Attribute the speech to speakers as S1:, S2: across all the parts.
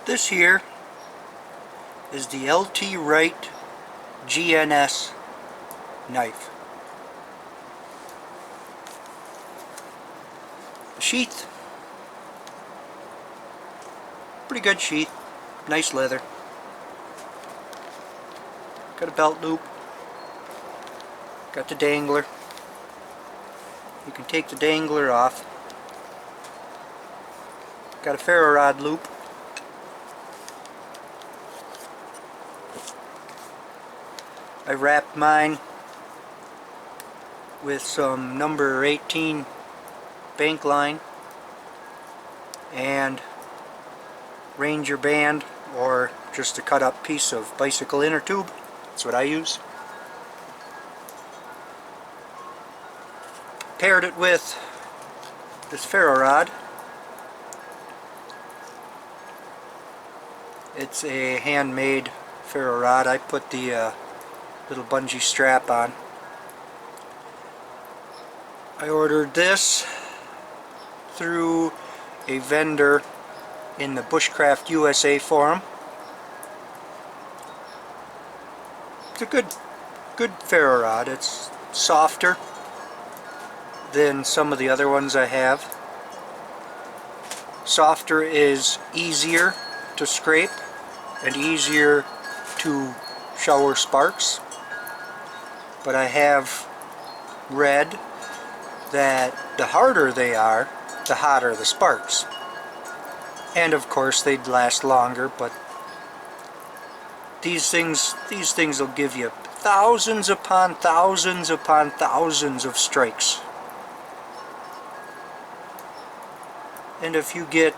S1: This here is the LT Wright GNS knife. The sheath, pretty good sheath, nice leather. Got a belt loop, got the dangler. You can take the dangler off. Got a ferro rod loop. I wrapped mine with some number 18 bank line and Ranger band, or just a cut up piece of bicycle inner tube. That's what I use. Paired it with this ferro rod. It's a handmade ferro rod. I put the little bungee strap on. I ordered this through a vendor in the Bushcraft USA forum. It's a good ferro rod. It's softer than some of the other ones I have. Softer is easier to scrape and easier to shower sparks, but I have read that the harder they are, the hotter the sparks. And of course they'd last longer, but these things will give you thousands upon thousands upon thousands of strikes. And if you get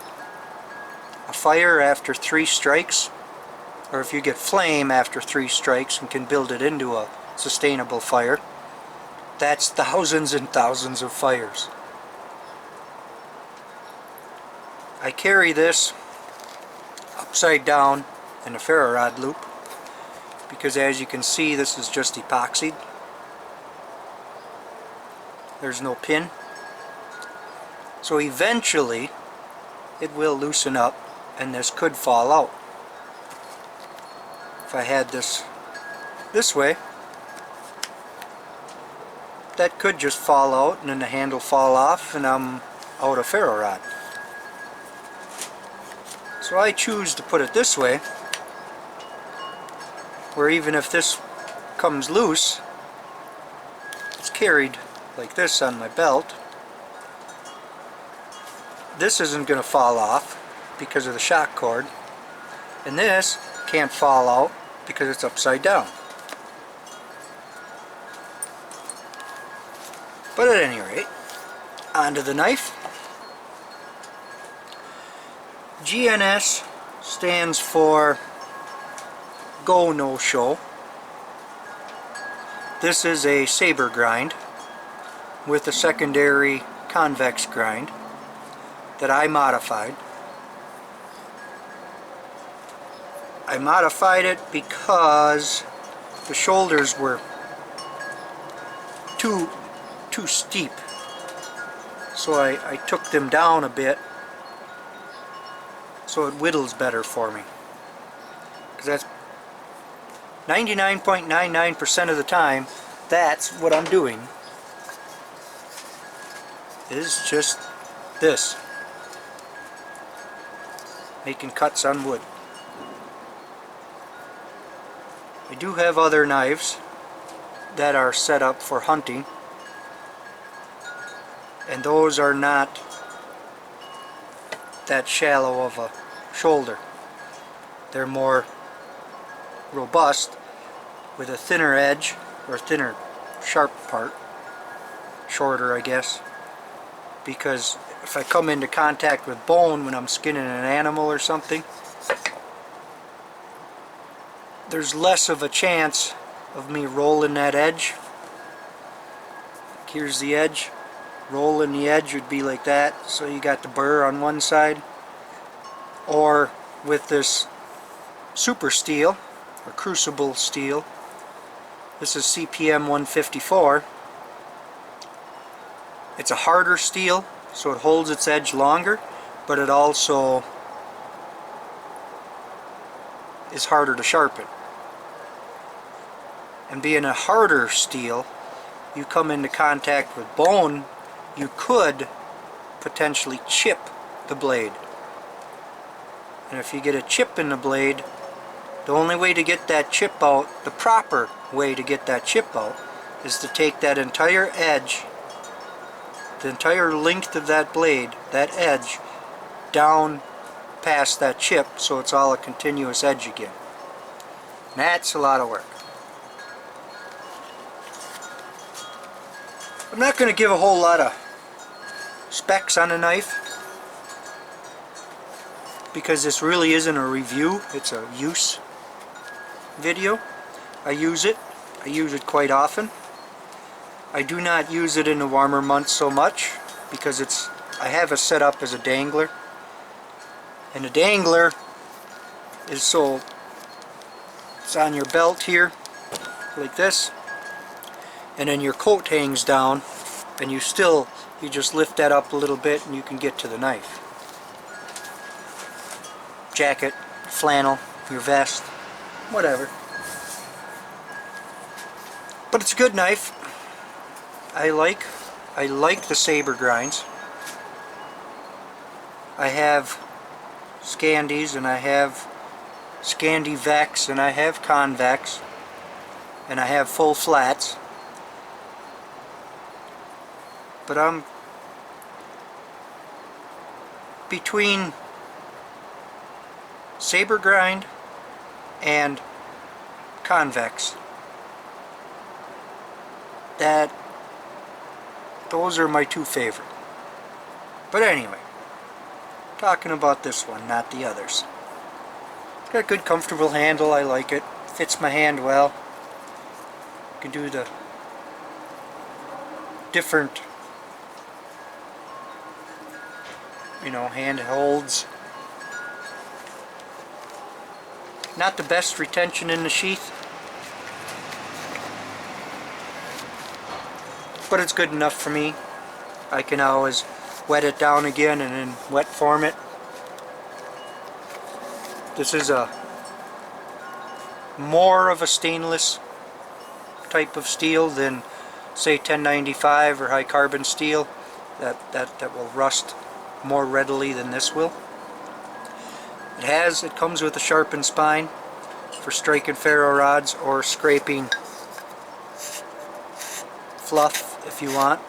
S1: a fire after 3 strikes, or if you get flame after 3 strikes and can build it into a sustainable fire, that's thousands and thousands of fires. I carry this upside down in a ferro rod loop because, as you can see, this is just epoxied. There's no pin. So eventually it will loosen up and this could fall out. If I had this way, that could just fall out and then the handle fall off and I'm out of ferro rod. So I choose to put it this way, where even if this comes loose, it's carried like this on my belt. This isn't going to fall off because of the shock cord, and this can't fall out because it's upside down. But at any rate, onto the knife. GNS stands for Go No Show. This is a saber grind with a secondary convex grind that I modified. I modified it because the shoulders were too steep, so I took them down a bit so it whittles better for me, because that's 99.99% of the time that's what I'm doing, is just this, making cuts on wood. I do have other knives that are set up for hunting, and those are not that shallow of a shoulder. They're more robust with a thinner edge, or thinner sharp part, shorter I guess, because if I come into contact with bone when I'm skinning an animal or something, there's less of a chance of me rolling that edge. Here's the edge. Rolling the edge would be like that, so you got the burr on one side. Or with this super steel, or crucible steel, this is CPM 154. It's a harder steel, so it holds its edge longer, but it also is harder to sharpen. And being a harder steel, you come into contact with bone, you could potentially chip the blade. And if you get a chip in the blade, the only way to get that chip out, the proper way to get that chip out, is to take that entire edge, the entire length of that blade, that edge, down past that chip so it's all a continuous edge again. And that's a lot of work. I'm not going to give a whole lot of specs on the knife because this really isn't a review, it's a use video. I use it quite often. I do not use it in the warmer months so much because I have it set up as a dangler, and the dangler is so it's on your belt here like this, and then your coat hangs down, and you just lift that up a little bit and you can get to the knife. Jacket, flannel, your vest, whatever. But it's a good knife. I like the saber grinds. I have Scandis, and I have Scandi Vex, and I have Convex, and I have full flats. But I'm between saber grind and convex. Those are my two favorite. But anyway, talking about this one, not the others. It's got a good comfortable handle, I like it. Fits my hand well. You can do the different, hand holds. Not the best retention in the sheath, but it's good enough for me. I can always wet it down again and then wet form it. This is more of a stainless type of steel than, say, 1095 or high carbon steel that will rust more readily than this will. It comes with a sharpened spine for striking ferro rods or scraping fluff if you want.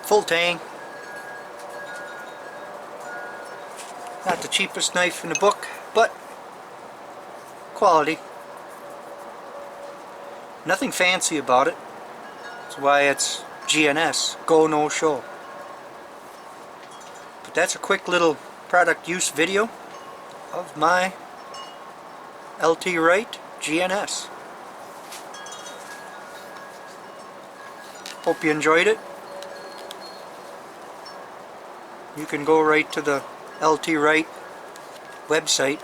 S1: Full tang. Not the cheapest knife in the book, but quality. Nothing fancy about it. That's why it's GNS, go no show. But that's a quick little product use video of my LT Wright GNS. Hope you enjoyed it. You can go right to the LT Wright website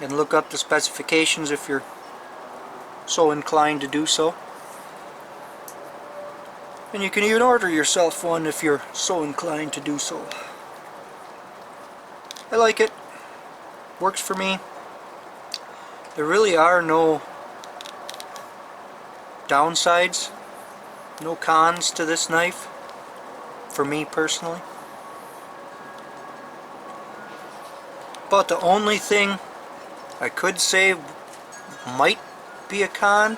S1: and look up the specifications if you're so inclined to do so. And you can even order yourself one if you're so inclined to do so. I like it. Works for me. There really are no downsides, no cons to this knife, for me personally. But the only thing I could say might be a con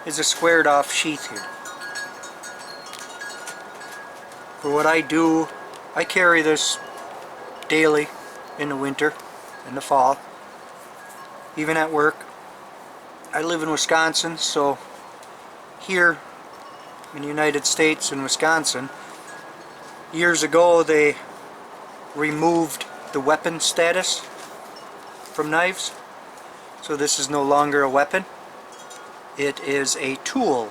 S1: is a squared off sheath here. For what I do, I carry this daily in the winter, in the fall, even at work. I live in Wisconsin, so here in the United States in Wisconsin, years ago they removed the weapon status from knives, so this is no longer a weapon. It is a tool.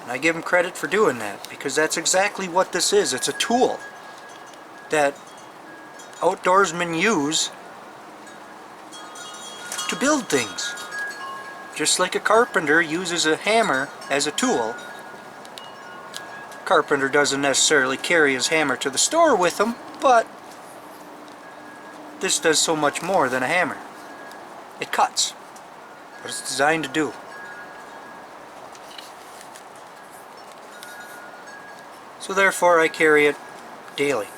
S1: And I give them credit for doing that, because that's exactly what this is. It's a tool that outdoorsmen use to build things. Just like a carpenter uses a hammer as a tool, carpenter doesn't necessarily carry his hammer to the store with him, but this does so much more than a hammer. It cuts what it's designed to do. So therefore I carry it daily.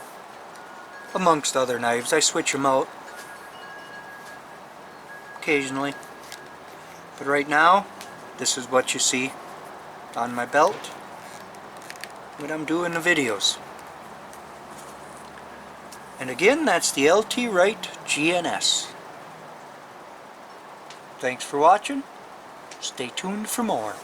S1: Amongst other knives, I switch them out occasionally. But right now, this is what you see on my belt when I'm doing the videos. And again, that's the LT Wright GNS. Thanks for watching. Stay tuned for more.